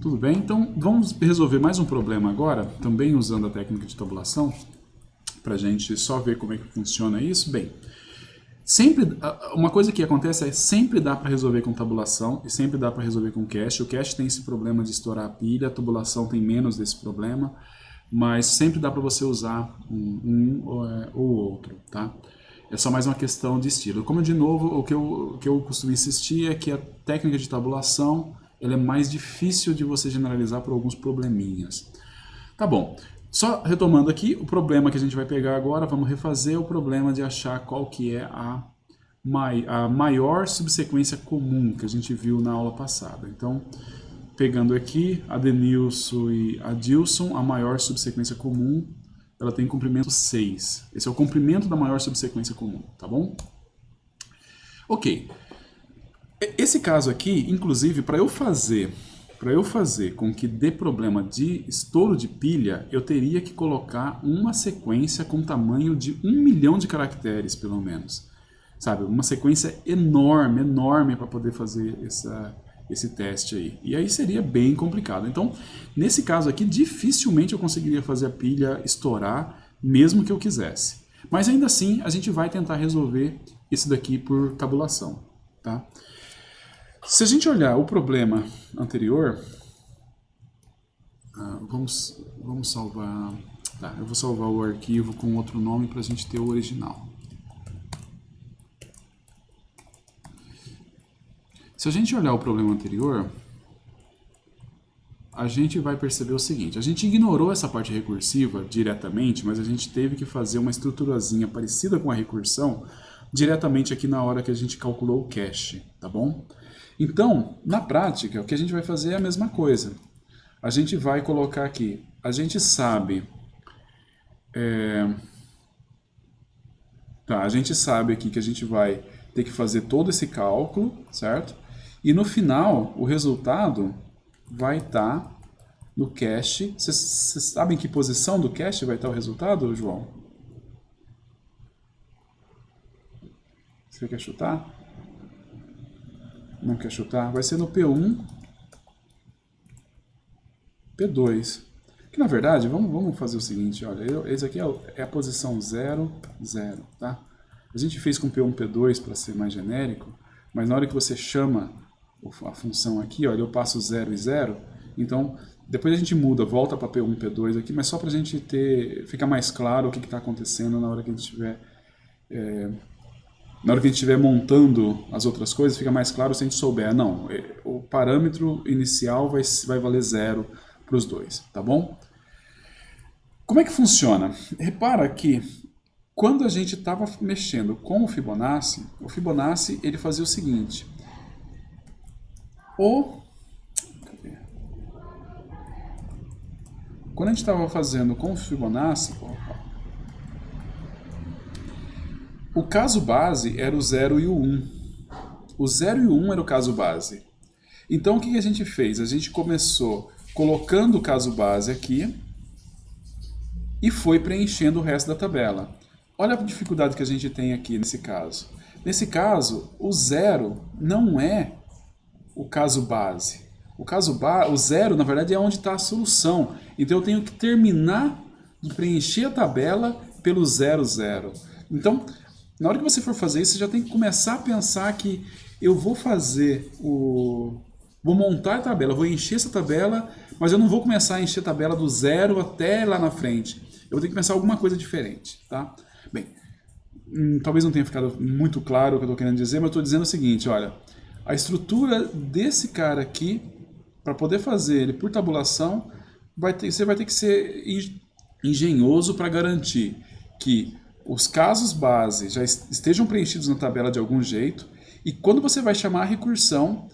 Tudo bem? Então vamos resolver mais um problema agora, também usando a técnica de tabulação, para a gente só ver como é que funciona isso. Bem, sempre, uma coisa que acontece é sempre dá para resolver com tabulação e sempre dá para resolver com cache. O cache tem esse problema de estourar a pilha, a tabulação tem menos desse problema, mas sempre dá para você usar um ou outro, tá? É só mais uma questão de estilo. Como de novo, o que eu costumo insistir é que a técnica de tabulação ela é mais difícil de você generalizar por alguns probleminhas. Tá bom. Só retomando aqui, o problema que a gente vai pegar agora, vamos refazer o problema de achar qual que é a maior subsequência comum que a gente viu na aula passada. Então, pegando aqui a Denilson e a Dilson, a maior subsequência comum, ela tem comprimento 6. Esse é o comprimento da maior subsequência comum, tá bom? Ok. Esse caso aqui, inclusive, para eu fazer com que dê problema de estouro de pilha, eu teria que colocar uma sequência com tamanho de 1 milhão de caracteres, pelo menos. Sabe, uma sequência enorme, enorme para poder fazer esse teste aí. E aí seria bem complicado. Então, nesse caso aqui, dificilmente eu conseguiria fazer a pilha estourar, mesmo que eu quisesse. Mas ainda assim, a gente vai tentar resolver isso daqui por tabulação, tá? Se a gente olhar o problema anterior, vamos salvar... Tá, eu vou salvar o arquivo com outro nome para a gente ter o original. Se a gente olhar o problema anterior, a gente vai perceber o seguinte, a gente ignorou essa parte recursiva diretamente, mas a gente teve que fazer uma estruturazinha parecida com a recursão diretamente aqui na hora que a gente calculou o cache, tá bom? Então, na prática, o que a gente vai fazer é a mesma coisa. A gente vai colocar aqui, a gente sabe... a gente sabe aqui que a gente vai ter que fazer todo esse cálculo, certo? E no final, o resultado vai estar no cache. Vocês sabem que posição do cache vai estar o resultado, João? Você quer chutar? Não quer chutar? Vai ser no P1, P2. Que na verdade, vamos fazer o seguinte, olha, esse aqui é a posição 0, 0, tá? A gente fez com P1, P2 para ser mais genérico, mas na hora que você chama a função aqui, olha, eu passo 0 e 0, então depois a gente muda, volta para P1, P2 aqui, mas só para a gente ficar mais claro o que está acontecendo na hora que a gente estiver... Na hora que a gente estiver montando as outras coisas, fica mais claro se a gente souber. Não, o parâmetro inicial vai valer 0 para os dois, tá bom? Como é que funciona? Repara que quando a gente estava mexendo com o Fibonacci ele fazia o seguinte. Quando a gente estava fazendo com o Fibonacci... O caso base era o 0 e o 1. O 0 e o 1 era o caso base. Então o que a gente fez? A gente começou colocando o caso base aqui e foi preenchendo o resto da tabela. Olha a dificuldade que a gente tem aqui nesse caso. Nesse caso, o 0 não é o caso base. O 0, na verdade, é onde está a solução. Então eu tenho que terminar de preencher a tabela pelo 0, 0. Então... Na hora que você for fazer isso, você já tem que começar a pensar que eu vou vou montar a tabela, vou encher essa tabela, mas eu não vou começar a encher a tabela do 0 até lá na frente. Eu vou ter que pensar alguma coisa diferente, tá? Bem, talvez não tenha ficado muito claro o que eu estou querendo dizer, mas eu estou dizendo o seguinte, olha, a estrutura desse cara aqui, para poder fazer ele por tabulação, você vai ter que ser engenhoso para garantir que os casos base já estejam preenchidos na tabela de algum jeito, e quando você vai chamar a recursão,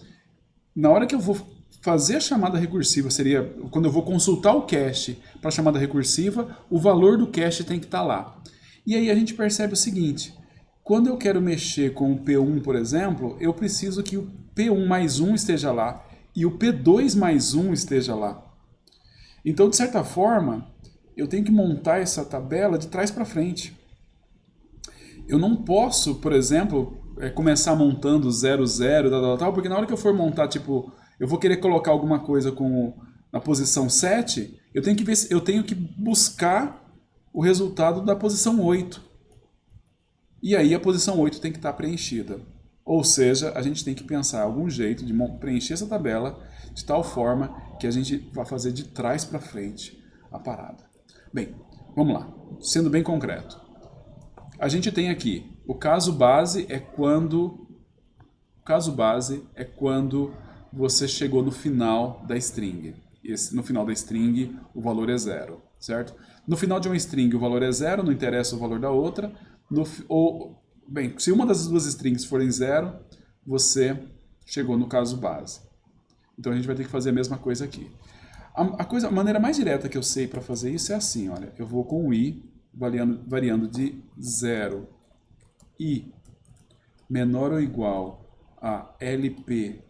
na hora que eu vou fazer a chamada recursiva, seria quando eu vou consultar o cache para a chamada recursiva, o valor do cache tem que estar lá. E aí a gente percebe o seguinte, quando eu quero mexer com o P1, por exemplo, eu preciso que o P1 mais 1 esteja lá, e o P2 mais 1 esteja lá. Então, de certa forma, eu tenho que montar essa tabela de trás para frente. Eu não posso, por exemplo, começar montando 0, 0, tal, porque na hora que eu for montar, tipo, eu vou querer colocar alguma coisa na posição 7, eu tenho que ver, eu tenho que buscar o resultado da posição 8. E aí a posição 8 tem que estar preenchida. Ou seja, a gente tem que pensar algum jeito de preencher essa tabela de tal forma que a gente vai fazer de trás para frente a parada. Bem, vamos lá. Sendo bem concreto. A gente tem aqui, o caso base é quando você chegou no final da string. No final da string o valor é 0, certo? No final de uma string o valor é 0, não interessa o valor da outra. Bem, se uma das duas strings forem 0, você chegou no caso base. Então a gente vai ter que fazer a mesma coisa aqui. A maneira mais direta que eu sei para fazer isso é assim, olha, eu vou com o i variando de 0 i menor ou igual a LP1.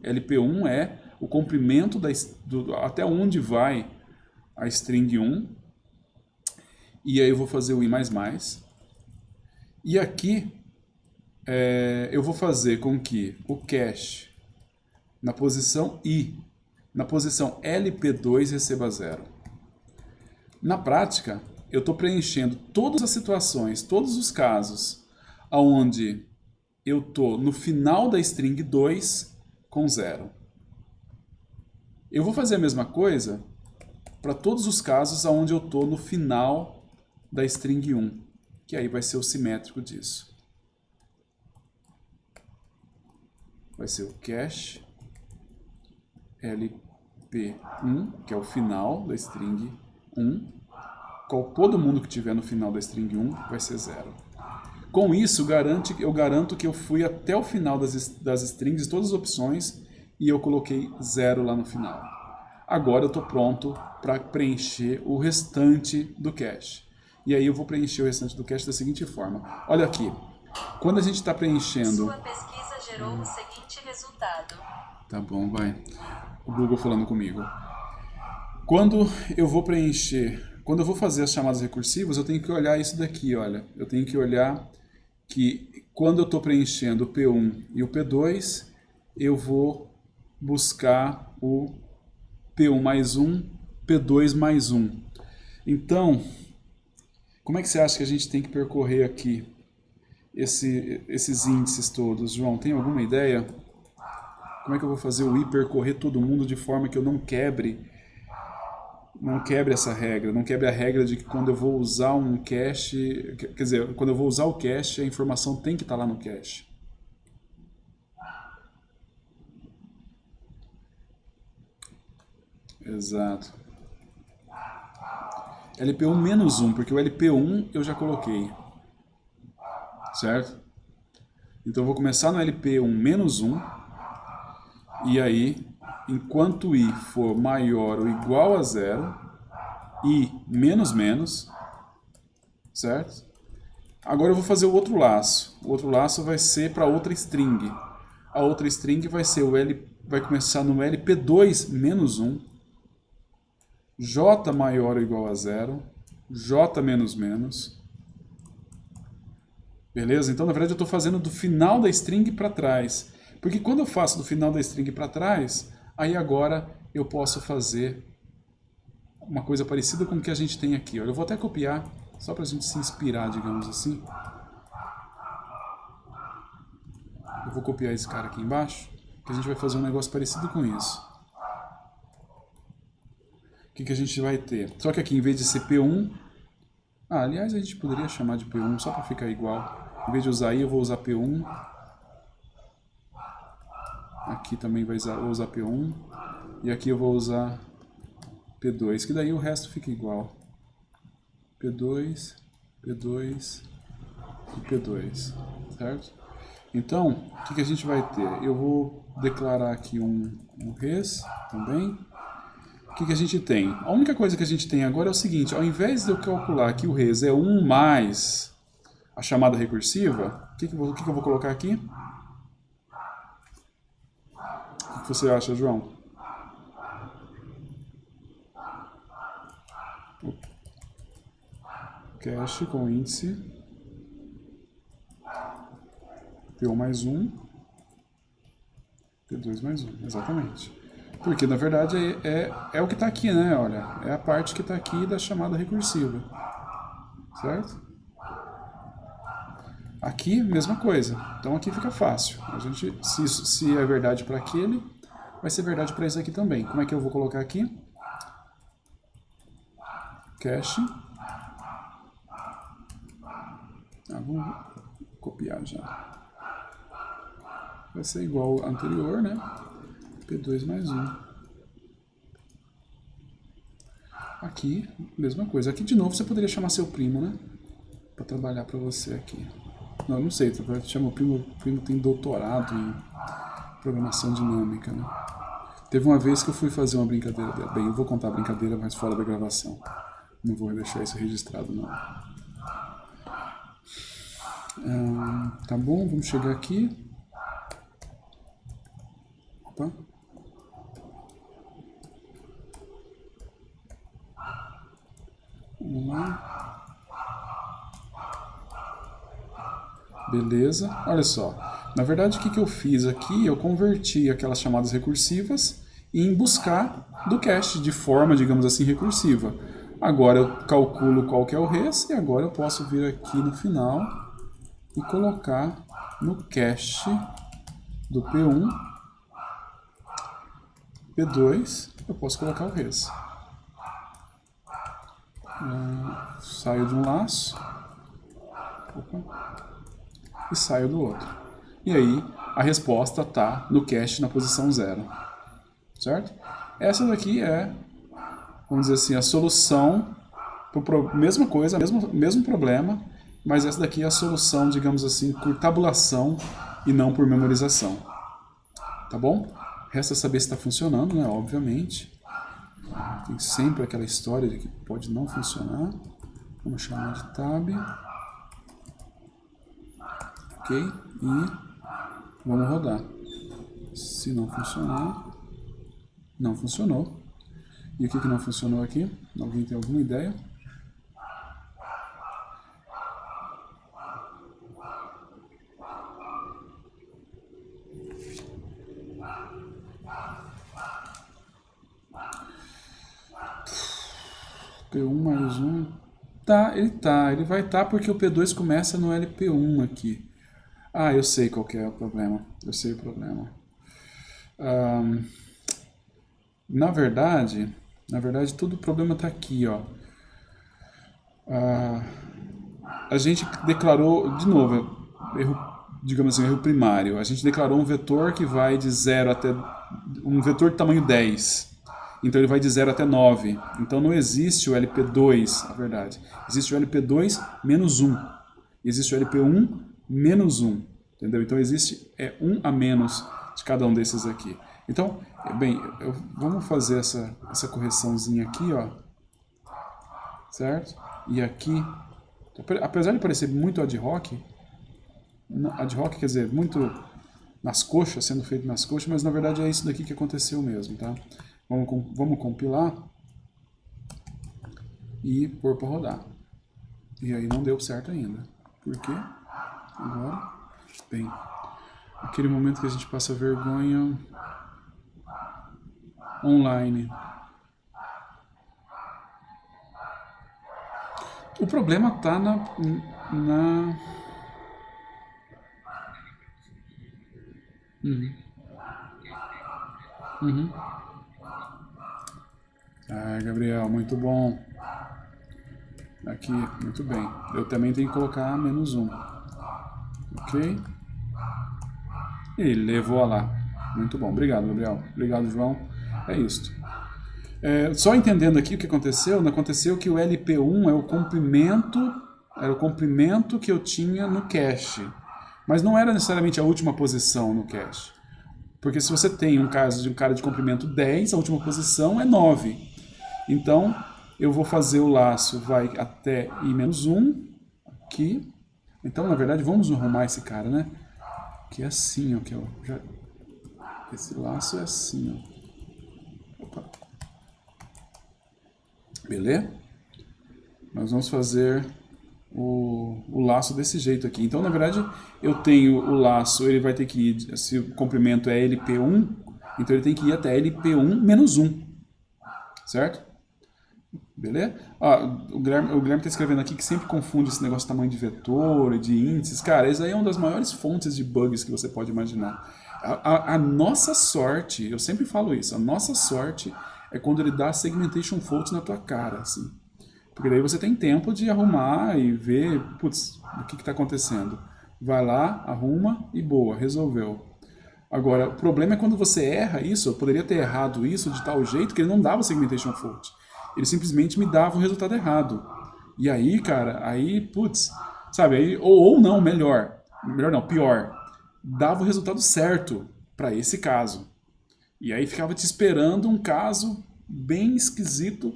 LP1 é o comprimento até onde vai a string 1. E aí eu vou fazer o i++. E aqui eu vou fazer com que o cache na posição i, na posição LP2 receba 0. Na prática, eu estou preenchendo todas as situações, todos os casos onde eu estou no final da string 2 com 0. Eu vou fazer a mesma coisa para todos os casos onde eu estou no final da string 1, que aí vai ser o simétrico disso. Vai ser o cache LP1, que é o final da string 1. Todo mundo que tiver no final da string 1 vai ser 0. Com isso, eu garanto que eu fui até o final das strings, todas as opções, e eu coloquei 0 lá no final. Agora eu estou pronto para preencher o restante do cache. E aí eu vou preencher o restante do cache da seguinte forma. Olha aqui, quando a gente está preenchendo... Sua pesquisa gerou o seguinte resultado. Tá bom, vai. O Google falando comigo. Quando eu vou fazer as chamadas recursivas, eu tenho que olhar isso daqui, olha. Eu tenho que olhar que quando eu estou preenchendo o P1 e o P2, eu vou buscar o P1 mais 1, P2 mais 1. Então, como é que você acha que a gente tem que percorrer aqui esses índices todos, João? Tem alguma ideia? Como é que eu vou fazer o i percorrer todo mundo de forma que eu não quebre essa regra, não quebre a regra de que quando eu vou usar um cache, quer dizer, quando eu vou usar o cache, a informação tem que estar lá no cache. Exato. LP1 menos 1, porque o LP1 eu já coloquei. Certo? Então eu vou começar no LP1 menos 1, e aí, enquanto i for maior ou igual a 0, i menos menos, certo? Agora eu vou fazer o outro laço. O outro laço vai ser para outra string. A outra string vai ser vai começar no LP2 menos 1, j maior ou igual a 0, j menos menos. Beleza? Então, na verdade, eu estou fazendo do final da string para trás. Porque quando eu faço do final da string para trás, aí agora eu posso fazer uma coisa parecida com o que a gente tem aqui. Olha, eu vou até copiar, só para a gente se inspirar, digamos assim. Eu vou copiar esse cara aqui embaixo, que a gente vai fazer um negócio parecido com isso. O que a gente vai ter? Só que aqui, em vez de ser P1... aliás, a gente poderia chamar de P1 só para ficar igual. Em vez de usar I, eu vou usar P1. Aqui também vou usar P1. E aqui eu vou usar P2, que daí o resto fica igual. P2, P2 e P2, certo? Então, o que a gente vai ter? Eu vou declarar aqui um res também. O que a gente tem? A única coisa que a gente tem agora é o seguinte, ao invés de eu calcular que o res é 1 mais a chamada recursiva, o que eu vou colocar aqui? O que você acha, João? Cache com índice P1 mais 1, P2 mais 1, exatamente. Porque, na verdade, é o que está aqui, né? Olha, é a parte que está aqui da chamada recursiva. Certo? Aqui, mesma coisa. Então, aqui fica fácil. A gente, se é verdade para aquele, vai ser verdade para esse aqui também. Como é que eu vou colocar aqui? Cache. Vamos copiar já. Vai ser igual ao anterior, né? P2 mais 1. Aqui, mesma coisa. Aqui, de novo, você poderia chamar seu primo, né? Para trabalhar para você aqui. Não, não sei, chama o primo tem doutorado em programação dinâmica, né? Teve uma vez que eu fui fazer uma brincadeira dela. Bem, eu vou contar a brincadeira, mas fora da gravação. Não vou deixar isso registrado, não. Tá bom, vamos chegar aqui. Opa. Vamos lá. Beleza, olha só. Na verdade, o que eu fiz aqui? Eu converti aquelas chamadas recursivas em buscar do cache de forma, digamos assim, recursiva. Agora eu calculo qual que é o res e agora eu posso vir aqui no final e colocar no cache do P1, P2, eu posso colocar o res. Saio de um laço. Opa. E saio do outro. E aí, a resposta está no cache na posição 0. Certo? Essa daqui é, vamos dizer assim, a solução para mesma coisa, mesmo problema, mas essa daqui é a solução, digamos assim, por tabulação e não por memorização. Tá bom? Resta saber se está funcionando, né? Obviamente. Tem sempre aquela história de que pode não funcionar. Vamos chamar de tab. Ok? E vamos rodar. Se não funcionar, não funcionou. E o que não funcionou aqui? Alguém tem alguma ideia? P1 mais 1. Ele vai estar porque o P2 começa no LP1 aqui. Eu sei qual que é o problema. Eu sei o problema. Na verdade, todo o problema está aqui, ó. A gente declarou, de novo, erro, digamos assim, erro primário. A gente declarou um vetor que vai de 0 até... um vetor de tamanho 10. Então ele vai de 0 até 9. Então não existe o LP2, na verdade. Existe o LP2 menos 1. Existe o LP1 menos 1. Entendeu? Então existe 1 a menos de cada um desses aqui. Então, bem, vamos fazer essa correçãozinha aqui, ó. Certo? E aqui, apesar de parecer muito ad hoc quer dizer, muito nas coxas, sendo feito nas coxas, mas na verdade é isso daqui que aconteceu mesmo, tá? Vamos compilar e pôr para rodar. E aí não deu certo ainda. Por quê? Agora, bem, aquele momento que a gente passa vergonha online. O problema está Gabriel, muito bom. Aqui, muito bem. Eu também tenho que colocar menos 1. Ok? E levou lá. Muito bom. Obrigado, Gabriel. Obrigado, João. É isso. Só entendendo aqui o que aconteceu, aconteceu que o LP1 era o comprimento que eu tinha no cache. Mas não era necessariamente a última posição no cache. Porque se você tem um caso de um cara de comprimento 10, a última posição é 9. Então, eu vou fazer o laço, vai até I-1, aqui. Então, na verdade, vamos arrumar esse cara, né? Que é assim, ó. Esse laço é assim, ó. Opa. Beleza? Nós vamos fazer o laço desse jeito aqui. Então, na verdade, eu tenho o laço, ele vai ter que ir, se o comprimento é LP1, então ele tem que ir até LP1 menos 1, certo? Beleza? O Guilherme está escrevendo aqui que sempre confunde esse negócio de tamanho de vetor, de índices. Cara, isso aí é uma das maiores fontes de bugs que você pode imaginar. A nossa sorte, eu sempre falo isso, a nossa sorte é quando ele dá segmentation faults na tua cara, assim. Porque daí você tem tempo de arrumar e ver, putz, o que está acontecendo. Vai lá, arruma e boa, resolveu. Agora, o problema é quando você erra isso, eu poderia ter errado isso de tal jeito que ele não dava segmentation fault. Ele simplesmente me dava o resultado errado. E aí, cara, aí, putz, sabe, aí, ou não, melhor não, pior, dava o resultado certo para esse caso. E aí ficava te esperando um caso bem esquisito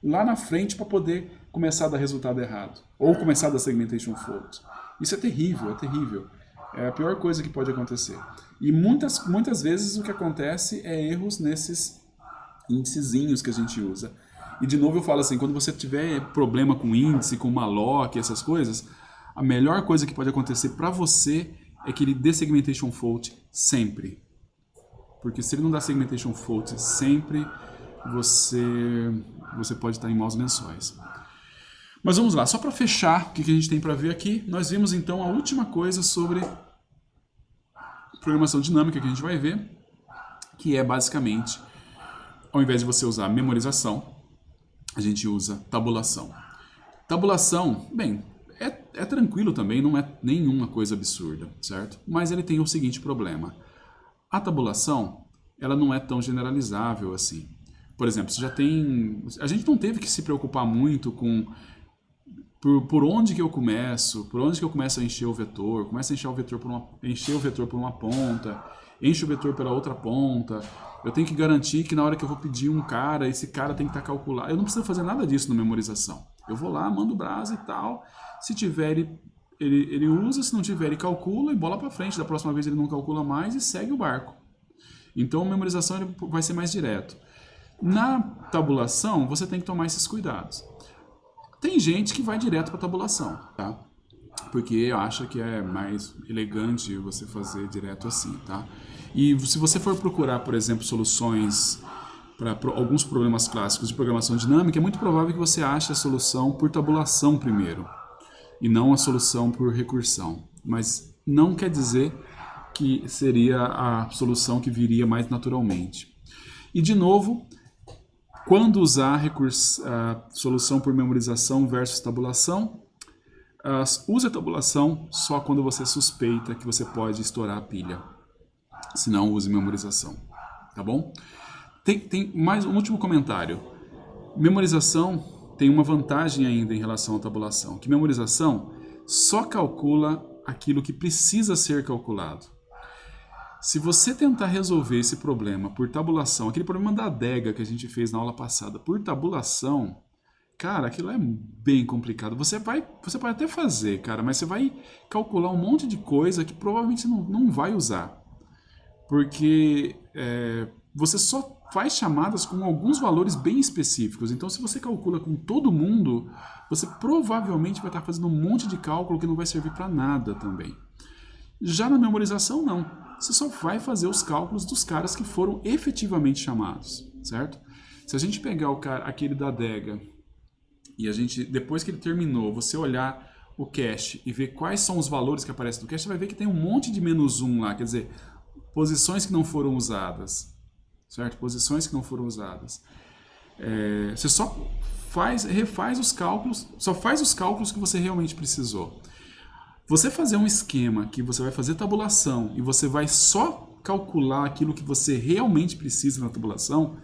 lá na frente para poder começar a dar resultado errado. Ou começar a dar segmentation fault. Isso é terrível, é terrível. É a pior coisa que pode acontecer. E muitas vezes o que acontece é erros nesses índicezinhos que a gente usa. E de novo eu falo assim, quando você tiver problema com índice, com malloc, essas coisas, a melhor coisa que pode acontecer para você é que ele dê segmentation fault sempre. Porque se ele não dá segmentation fault sempre, você pode estar em maus lençóis. Mas vamos lá, só para fechar o que a gente tem para ver aqui, nós vimos então a última coisa sobre programação dinâmica que a gente vai ver, que é basicamente, ao invés de você usar memorização, a gente usa tabulação. Tabulação, bem, é tranquilo também, não é nenhuma coisa absurda, certo? Mas ele tem o seguinte problema. A tabulação, ela não é tão generalizável assim. Por exemplo, você já tem... A gente não teve que se preocupar muito com... Por onde que eu começo? Por onde que eu começo a encher o vetor? Começo a encher o vetor por uma ponta, encho o vetor pela outra ponta. Eu tenho que garantir que na hora que eu vou pedir um cara, esse cara tem que estar calculado. Eu não preciso fazer nada disso na memorização. Eu vou lá, mando o brasa e tal. Se tiver, ele usa. Se não tiver, ele calcula e bola para frente. Da próxima vez ele não calcula mais e segue o barco. Então a memorização ele vai ser mais direto. Na tabulação, você tem que tomar esses cuidados. Tem gente que vai direto para tabulação, tá? Porque acha que é mais elegante você fazer direto assim, tá? E se você for procurar, por exemplo, soluções para alguns problemas clássicos de programação dinâmica, é muito provável que você ache a solução por tabulação primeiro, e não a solução por recursão. Mas não quer dizer que seria a solução que viria mais naturalmente. E, de novo, quando usar a solução por memorização versus tabulação, use a tabulação só quando você suspeita que você pode estourar a pilha. Se não, use memorização. Tá bom? Tem mais um último comentário. Memorização tem uma vantagem ainda em relação à tabulação, que memorização só calcula aquilo que precisa ser calculado. Se você tentar resolver esse problema por tabulação, aquele problema da adega que a gente fez na aula passada, por tabulação, cara, aquilo é bem complicado. Você pode até fazer, cara, mas você vai calcular um monte de coisa que provavelmente você não vai usar. Porque você só faz chamadas com alguns valores bem específicos. Então, se você calcula com todo mundo, você provavelmente vai estar fazendo um monte de cálculo que não vai servir para nada também. Já na memorização, não. Você só vai fazer os cálculos dos caras que foram efetivamente chamados, certo? Se a gente pegar aquele da adega e a gente, depois que ele terminou, você olhar o cache e ver quais são os valores que aparecem no cache, você vai ver que tem um monte de -1 lá, quer dizer, posições que não foram usadas, certo? Posições que não foram usadas. Você só refaz os cálculos, só faz os cálculos que você realmente precisou. Você fazer um esquema que você vai fazer tabulação e você vai só calcular aquilo que você realmente precisa na tabulação,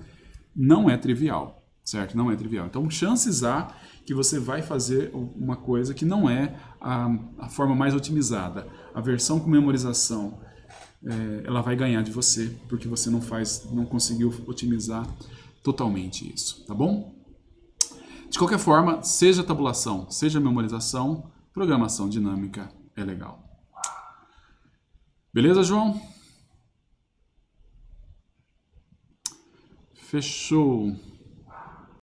não é trivial, certo? Não é trivial. Então, chances há que você vai fazer uma coisa que não é a forma mais otimizada. A versão com memorização, ela vai ganhar de você, porque você não conseguiu otimizar totalmente isso, tá bom? De qualquer forma, seja tabulação, seja memorização, programação dinâmica é legal. Beleza, João? Fechou.